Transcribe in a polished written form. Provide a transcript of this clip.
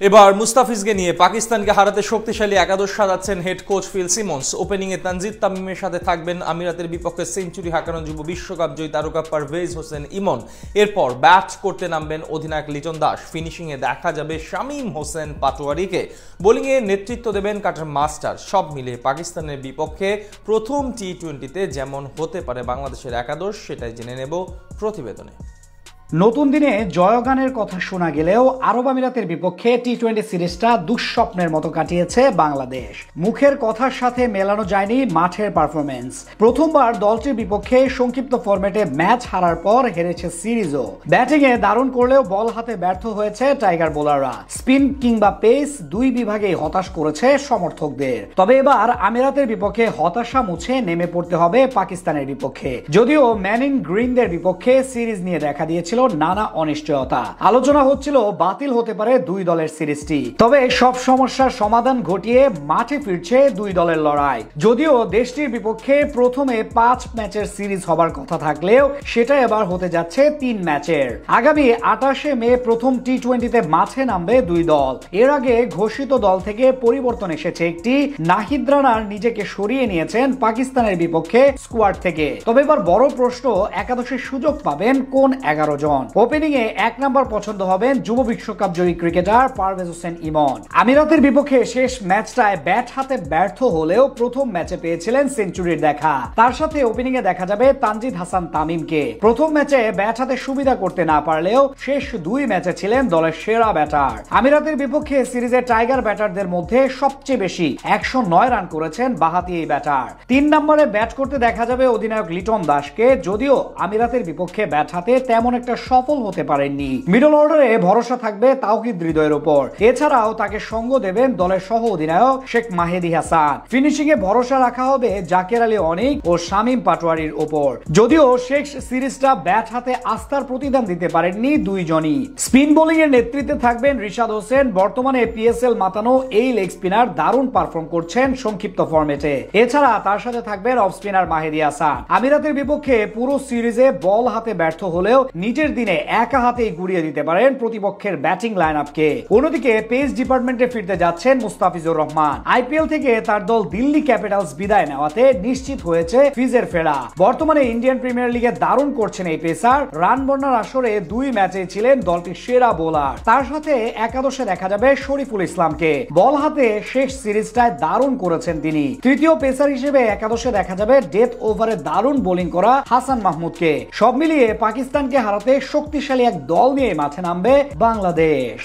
এবার মুস্তাফিজকে নিয়ে পাকিস্তানকে হারাতে শক্তিশালী একাদশ সাজাচ্ছেন হেড কোচ ফিল সিমন্স। ওপেনিংয়ে তানজিদ তামিমের সাথে থাকবেন আমিরাতের বিপক্ষে সেঞ্চুরি হাঁকানো যুব বিশ্বকাপ জয়ী তারকা পারভেজ হোসেন ইমন। এরপর ব্যাট করতে নামবেন অধিনায়ক লিটন দাস। ফিনিশিংয়ে দেখা যাবে শামীম হোসেন পাটোয়ারিকে। বোলিংয়ে নেতৃত্ব দেবেন কাটার মাস্টার। সব মিলিয়ে পাকিস্তানের বিপক্ষে প্রথম টি-20তে যেমন হতে পারে বাংলাদেশের একাদশ, সেটাই জেনে নেব প্রতিবেদনে। নতুন দিনে জয়গানের কথা শোনা গেলেও আরব আমিরাতের বিপক্ষে টি-20 সিরিজটা দুঃস্বপ্নের মতো কাটিয়েছে বাংলাদেশ। মুখের কথার সাথে মেলানো যায়নি মাঠের পারফরমেন্স। প্রথমবার দলটির বিপক্ষে সংক্ষিপ্ত ফরম্যাটে ম্যাচ হারার পর হেরেছে সিরিজও। ব্যাটিংয়ে দারুণ করলেও বল হাতে ব্যর্থ হয়েছে টাইগার বোলাররা। স্পিন কিংবা পেস দুই বিভাগেই হতাশ করেছে সমর্থকদের। তবে এবার আমিরাতের বিপক্ষে হতাশা মুছে নেমে পড়তে হবে পাকিস্তানের বিপক্ষে। যদিও ম্যানিং গ্রিনদের বিপক্ষে সিরিজ নিয়ে দেখা দিয়েছিল নানা অনিশ্চয়তা। আলোচনা হচ্ছিল বাতিল হতে পারে দুই দলের সিরিজটি। তবে সব সমস্যার সমাধান ঘটিয়ে মাঠে ফিরছে দুই দলের লড়াই। যদিও দেশটির বিপক্ষে প্রথমে 5 ম্যাচের সিরিজ হবার কথা থাকলেও সেটা এবার হতে যাচ্ছে 3 ম্যাচের। আগামী 28শে মে প্রথম টি-20তে মাঠে নামবে দুই দল। এর আগে ঘোষিত দল থেকে পরিবর্তন এসেছে একটি। নাহিদ রানার নিজেকে সরিয়ে নিয়েছেন পাকিস্তানের বিপক্ষে স্কোয়াড থেকে। তবে এবার বড় প্রশ্ন, একাদশের সুযোগ পাবেন কোন 11 জন? ওপেনিংয়ে 1 নম্বর পছন্দ হবেন যুব বিশ্বকাপ জয়ী ক্রিকেটার পারভেজ হোসেন ইমন। আমিরাতের বিপক্ষে শেষ ম্যাচটায় ব্যাট হাতে ব্যর্থ হলেও প্রথম ম্যাচে পেয়েছিলেন সেঞ্চুরির দেখা। তার সাথে ওপেনিংয়ে দেখা যাবে তানজিদ হাসান তামিমকে। প্রথম ম্যাচে ব্যাট হাতে সুবিধা করতে না পারলেও শেষ 2 ম্যাচে ছিলেন দলের সেরা ব্যাটার। আমিরাতের বিপক্ষে সিরিজে টাইগার ব্যাটারদের মধ্যে সবচেয়ে বেশি 109 রান করেছেন বাঁহাতি এই ব্যাটার। 3 নম্বরে ব্যাট করতে দেখা যাবে অধিনায়ক লিটন দাসকে। যদিও আমিরাতের বিপক্ষে ব্যাট হাতে তেমন একটা সফল হতে পারেননি। মিডল অর্ডারে ভরসা থাকবে তাওহিদ হৃদয়ের উপর। এছাড়াও তাকে সঙ্গ দেবেন দলের সহ অধিনায়ক শেখ মাহেদী হাসান। ফিনিশিং এ ভরসা রাখা হবে জাকের আলী অনিক ও শামীম পাটোয়ারির উপর। যদিও শেষ সিরিজটা ব্যাট হাতে আস্থার প্রতিদান দিতে পারেননি দুইজনই। স্পিন বোলিং এর নেতৃত্বে থাকবেন রিশাদ হোসেন। বর্তমানে পিএসএল মাতানো এই লেগ স্পিনার দারুণ পারফর্ম করছেন সংক্ষিপ্ত ফরম্যাটে। এছাড়া তার সাথে থাকবেন অফ স্পিনার মাহেদী হাসান। আমিরাতের বিপক্ষে পুরো সিরিজে বল হাতে ব্যর্থ হলেও নিজের দিনে একা হাতেই গুড়িয়ে দিতে পারেন প্রতিপক্ষের ব্যাটিং লাইন আপকে। অন্যদিকে পেস ডিপার্টমেন্টে ফিরতে যাচ্ছেন মুস্তাফিজুর রহমান। আইপিএল থেকে তার দল দিল্লি ক্যাপিটালস বিদায় নেওয়াতে নিশ্চিত হয়েছে ফিজের ফেরা। বর্তমানে ইন্ডিয়ান প্রিমিয়ার লিগে দারুণ করছেন এই পেসার। রান বন্যার আসরে 2 ম্যাচে ছিলেন দলটির সেরা বোলার। তার সাথে একাদশে দেখা যাবে শরীফুল ইসলামকে। বল হাতে শেষ সিরিজটায় দারুণ করেছেন তিনি। তৃতীয় পেসার হিসেবে একাদশে দেখা যাবে ডেথ ওভারে দারুণ বোলিং করা হাসান মাহমুদকে। সব মিলিয়ে পাকিস্তানকে হারাতে শক্তিশালী এক দল নিয়ে মাঠে নামবে বাংলাদেশ।